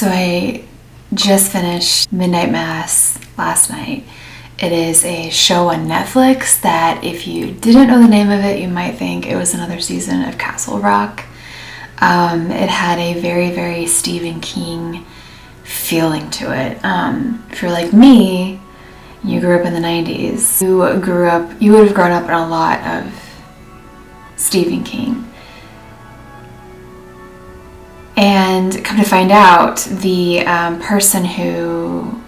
So I just finished Midnight Mass last night. It is a show on Netflix that if you didn't know the name of it, you might think it was another season of Castle Rock. It had a very, very Stephen King feeling to it. If you're like me, you grew up in the 90s. You would have grown up in a lot of Stephen King. And come to find out, the person who...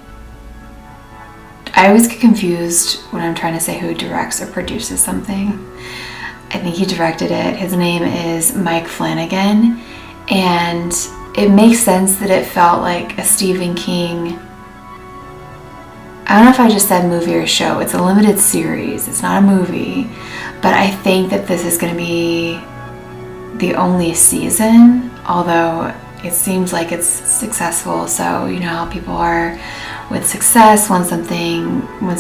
I always get confused when I'm trying to say who directs or produces something. I think he directed it. His name is Mike Flanagan. And it makes sense that it felt like a Stephen King... I don't know if I just said movie or show. It's a limited series. It's not a movie. But I think that this is going to be the only season, although it seems like it's successful. So you know how people are with success. Once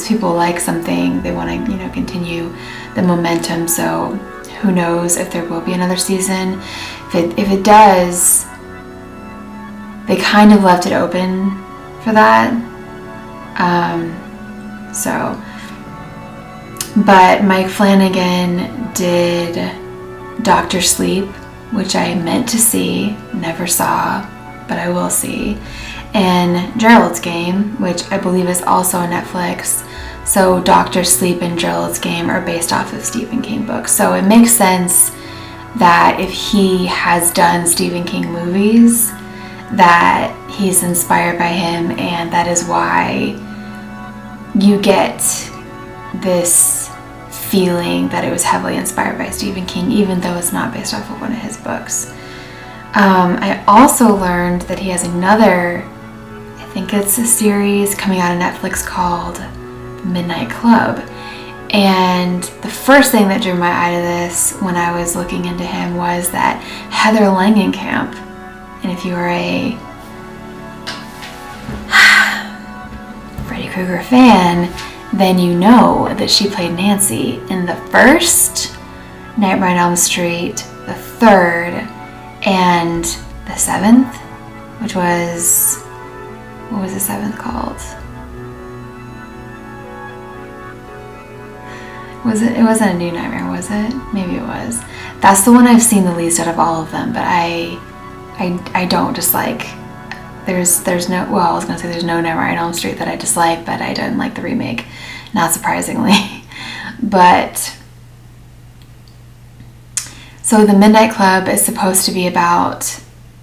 people like something, they want to, continue the momentum. So who knows if there will be another season. If it does, they kind of left it open for that. But Mike Flanagan did Dr. Sleep, which I meant to see, never saw, but I will see, and Gerald's Game, which I believe is also on Netflix. So Dr. Sleep and Gerald's Game are based off of Stephen King books. So it makes sense that if he has done Stephen King movies, that he's inspired by him, and that is why you get this feeling that it was heavily inspired by Stephen King, even though it's not based off of one of his books. I also learned that he has another, I think it's a series coming out on Netflix called Midnight Club. And the first thing that drew my eye to this when I was looking into him was that Heather Langenkamp, and if you are a Freddy Krueger fan, then you know that she played Nancy in the first Nightmare on Elm Street, the third, and the seventh, which was... what was the seventh called? It wasn't a New Nightmare, was it? Maybe it was. That's the one I've seen the least out of all of them, but I don't dislike. There's no, well, I was going to say there's no Nightmare on Elm Street that I dislike, but I didn't like the remake, not surprisingly. But, so the Midnight Club is supposed to be about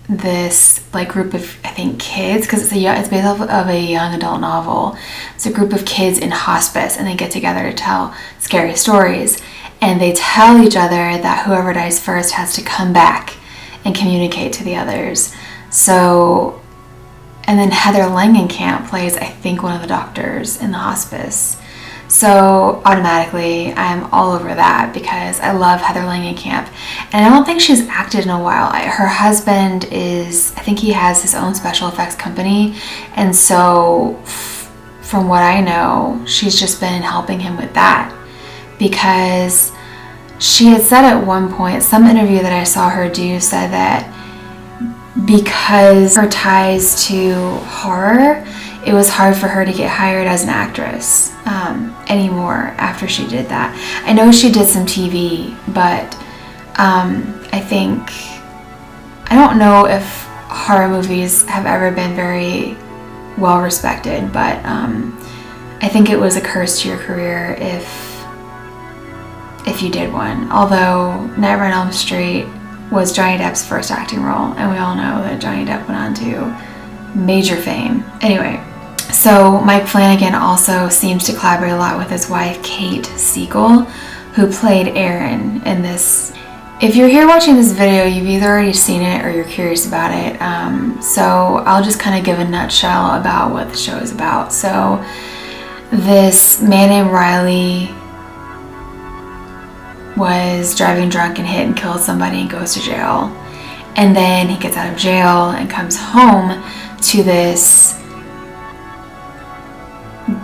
this group of, I think, kids, because it's based off of a young adult novel. It's a group of kids in hospice, and they get together to tell scary stories, and they tell each other that whoever dies first has to come back and communicate to the others. So, and then Heather Langenkamp plays, I think, one of the doctors in the hospice. So automatically I'm all over that because I love Heather Langenkamp, and I don't think she's acted in a while. Her husband is, I think he has his own special effects company, and so from what I know, she's just been helping him with that, because she had said at one point, some interview that I saw her do said that because her ties to horror, it was hard for her to get hired as an actress anymore after she did that. I know she did some TV, but I don't know if horror movies have ever been very well respected, but I think it was a curse to your career if you did one. Although Nightmare on Elm Street was Johnny Depp's first acting role, and we all know that Johnny Depp went on to major fame. Anyway, so Mike Flanagan also seems to collaborate a lot with his wife, Kate Siegel, who played Erin in this. If you're here watching this video, you've either already seen it or you're curious about it. So I'll just kind of give a nutshell about what the show is about. So this man named Riley was driving drunk and hit and killed somebody and goes to jail. And then he gets out of jail and comes home to this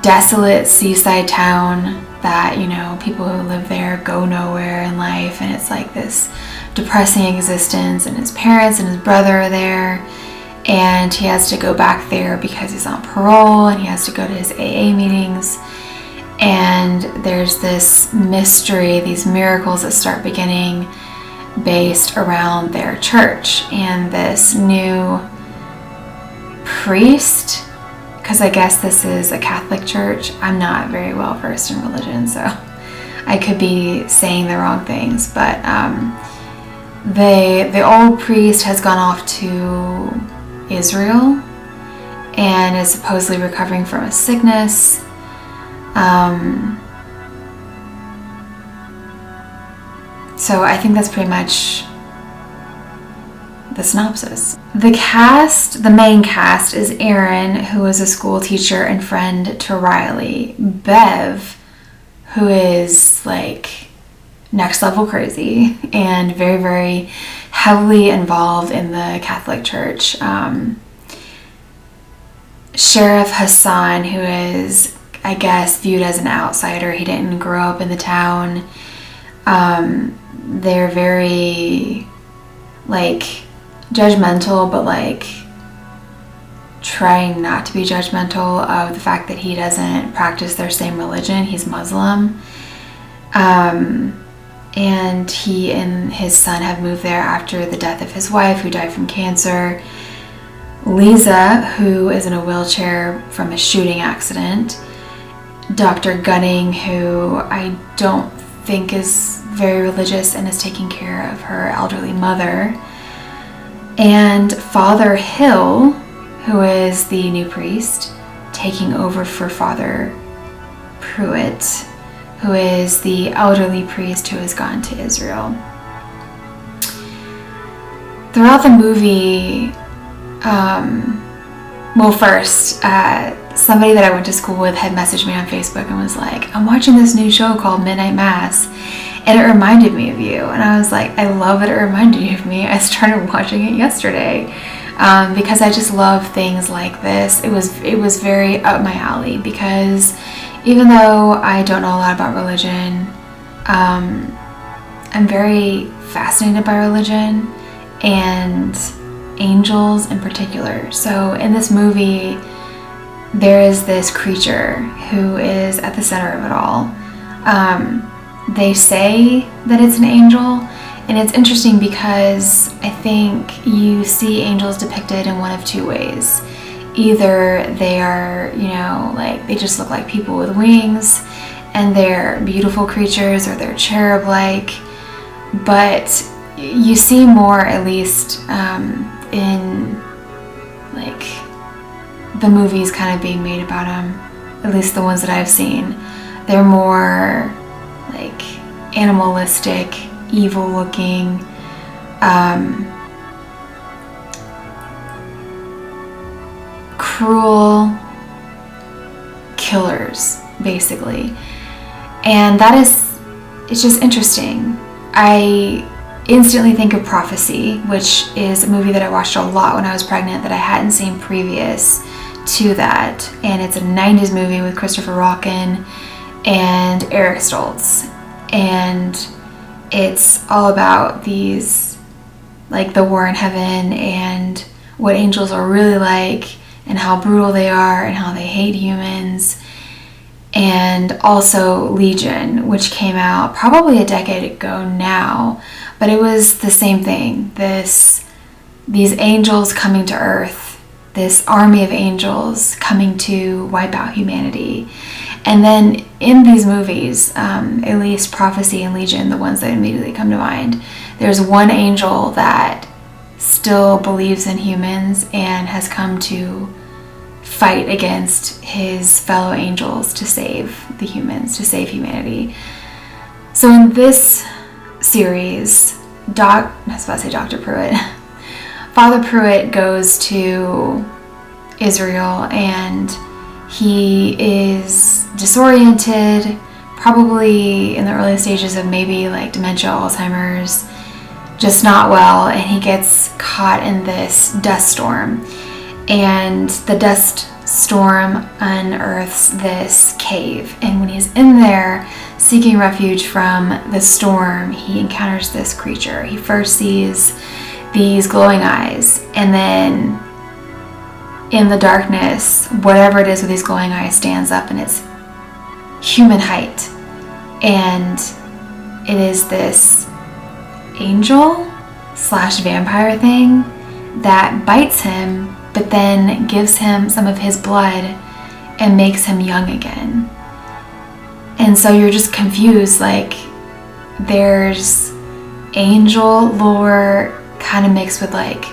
desolate seaside town that, people who live there go nowhere in life, and it's like this depressing existence, and his parents and his brother are there, and he has to go back there because he's on parole, and he has to go to his AA meetings. And there's this mystery, these miracles that start beginning based around their church. And this new priest, because I guess this is a Catholic church. I'm not very well versed in religion, so I could be saying the wrong things. But the old priest has gone off to Israel and is supposedly recovering from a sickness. So I think that's pretty much the synopsis. The main cast is Aaron, who is a school teacher and friend to Riley. Bev, who is like next level crazy and very, very heavily involved in the Catholic Church. Sheriff Hassan, who is, I guess, viewed as an outsider. He didn't grow up in the town. They're very like judgmental, but like trying not to be judgmental of the fact that he doesn't practice their same religion. He's Muslim. And he and his son have moved there after the death of his wife, who died from cancer. Lisa, who is in a wheelchair from a shooting accident. Dr. Gunning, who I don't think is very religious and is taking care of her elderly mother. And Father Hill, who is the new priest, taking over for Father Pruitt, who is the elderly priest who has gone to Israel. Throughout the movie, first, somebody that I went to school with had messaged me on Facebook and was like, I'm watching this new show called Midnight Mass, and it reminded me of you. And I was like, I love that it reminded you of me. I started watching it yesterday because I just love things like this. It was very up my alley, because even though I don't know a lot about religion, I'm very fascinated by religion and angels in particular. So in this movie, there is this creature who is at the center of it all. They say that it's an angel, and it's interesting because I think you see angels depicted in one of two ways. Either they are, like they just look like people with wings and they're beautiful creatures, or they're cherub-like, but you see more, at least in like the movies kind of being made about them, at least the ones that I've seen. They're more like animalistic, evil looking, cruel killers, basically. And it's just interesting. I instantly think of Prophecy, which is a movie that I watched a lot when I was pregnant that I hadn't seen previous to that. And it's a 90s movie with Christopher Walken and Eric Stoltz. And it's all about these, like the war in heaven and what angels are really like and how brutal they are and how they hate humans. And also Legion, which came out probably a decade ago now, but it was the same thing. These angels coming to Earth, this army of angels coming to wipe out humanity. And then in these movies, at least Prophecy and Legion, the ones that immediately come to mind, there's one angel that still believes in humans and has come to fight against his fellow angels to save the humans, to save humanity. So in this series, I was about to say Dr. Pruitt, Father Pruitt goes to Israel, and he is disoriented, probably in the early stages of maybe like dementia, Alzheimer's, just not well, and he gets caught in this dust storm. And the dust storm unearths this cave, and when he's in there seeking refuge from the storm, he encounters this creature. He first sees these glowing eyes, and then in the darkness, whatever it is with these glowing eyes stands up, and it's human height. And it is this angel slash vampire thing that bites him, but then gives him some of his blood and makes him young again. And so you're just confused, like there's angel lore kind of mixed with like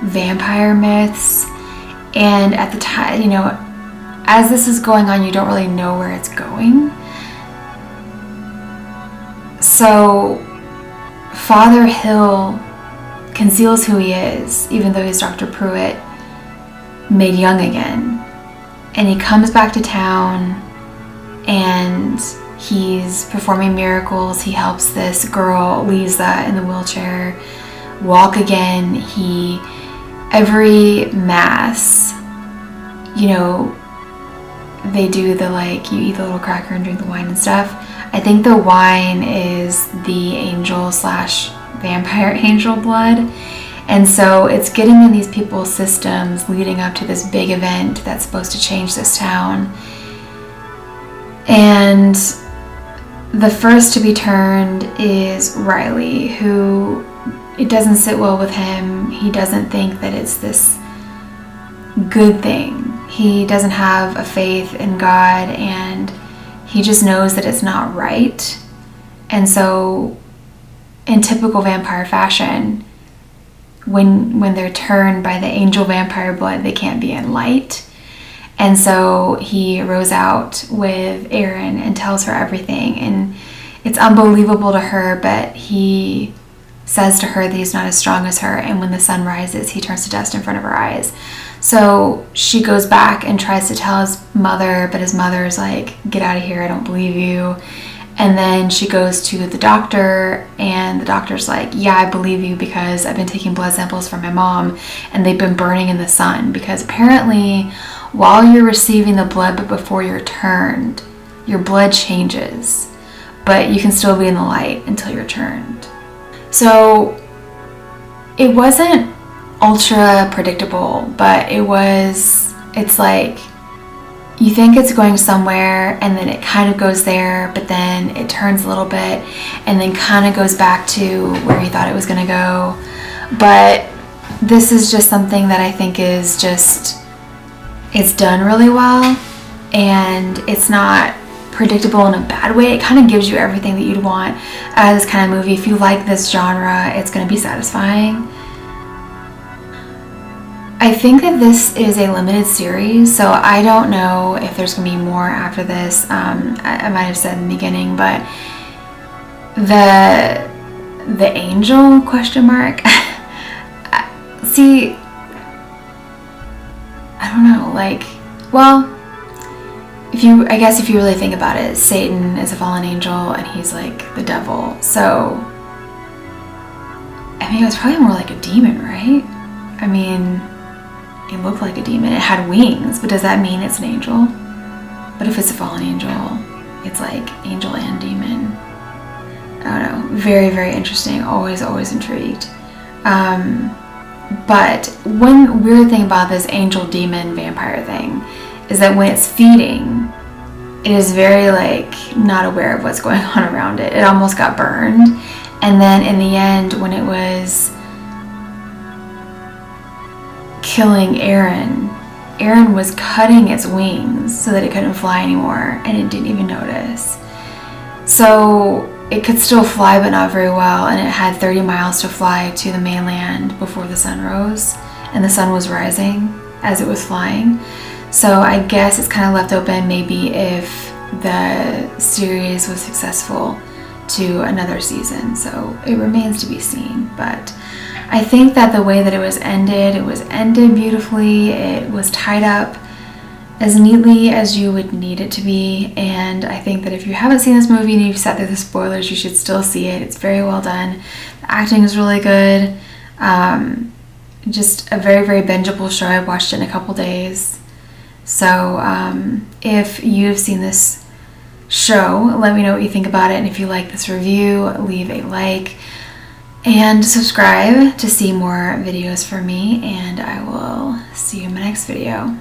vampire myths. And at the time, you know, as this is going on, you don't really know where it's going. So Father Hill conceals who he is, even though he's Dr. Pruitt, made young again. And he comes back to town and he's performing miracles. He helps this girl, Lisa, in the wheelchair, walk again. Every mass, you know, they do the like, you eat the little cracker and drink the wine and stuff. I think the wine is the angel slash vampire angel blood. And so it's getting in these people's systems leading up to this big event that's supposed to change this town. And the first to be turned is Riley, who, it doesn't sit well with him. He doesn't think that it's this good thing. He doesn't have a faith in God, and he just knows that it's not right. And so in typical vampire fashion, when they're turned by the angel vampire blood, they can't be in light. And so he rows out with Erin and tells her everything, and it's unbelievable to her, but he says to her that he's not as strong as her, and when the sun rises, he turns to dust in front of her eyes. So she goes back and tries to tell his mother, but his mother's like, get out of here, I don't believe you. And then she goes to the doctor, and the doctor's like, yeah, I believe you because I've been taking blood samples from my mom and they've been burning in the sun, because apparently while you're receiving the blood but before you're turned, your blood changes, but you can still be in the light until you're turned. So it wasn't ultra predictable, but it's like you think it's going somewhere and then it kind of goes there, but then it turns a little bit and then kind of goes back to where you thought it was going to go. But this is just something that I think is just, it's done really well, and it's not predictable in a bad way. It kind of gives you everything that you'd want out of this kind of movie. If you like this genre, it's going to be satisfying. I think that this is a limited series, so I don't know if there's going to be more after this. I might have said in the beginning, but the angel question mark. See, I don't know, like, well, I guess if you really think about it, Satan is a fallen angel and he's like the devil. So, I mean, it was probably more like a demon, right? I mean, it looked like a demon. It had wings, but does that mean it's an angel? But if it's a fallen angel, it's like angel and demon. I don't know. Very, very interesting. Always intrigued. But one weird thing about this angel demon vampire thing is that when it's feeding, it is very like not aware of what's going on around it. It almost got burned. And then in the end, when it was killing Erin was cutting its wings so that it couldn't fly anymore, and it didn't even notice. So it could still fly, but not very well, and it had 30 miles to fly to the mainland before the sun rose, and the sun was rising as it was flying. So I guess it's kind of left open, maybe if the series was successful, to another season. So it remains to be seen, but I think that the way that it was ended beautifully. It was tied up as neatly as you would need it to be, and I think that if you haven't seen this movie and you've sat through the spoilers, you should still see it. It's very well done. The acting is really good. Just a very, very bingeable show. I watched it in a couple days. So if you've seen this show, let me know what you think about it, and if you like this review, leave a like. And subscribe to see more videos from me, and I will see you in my next video.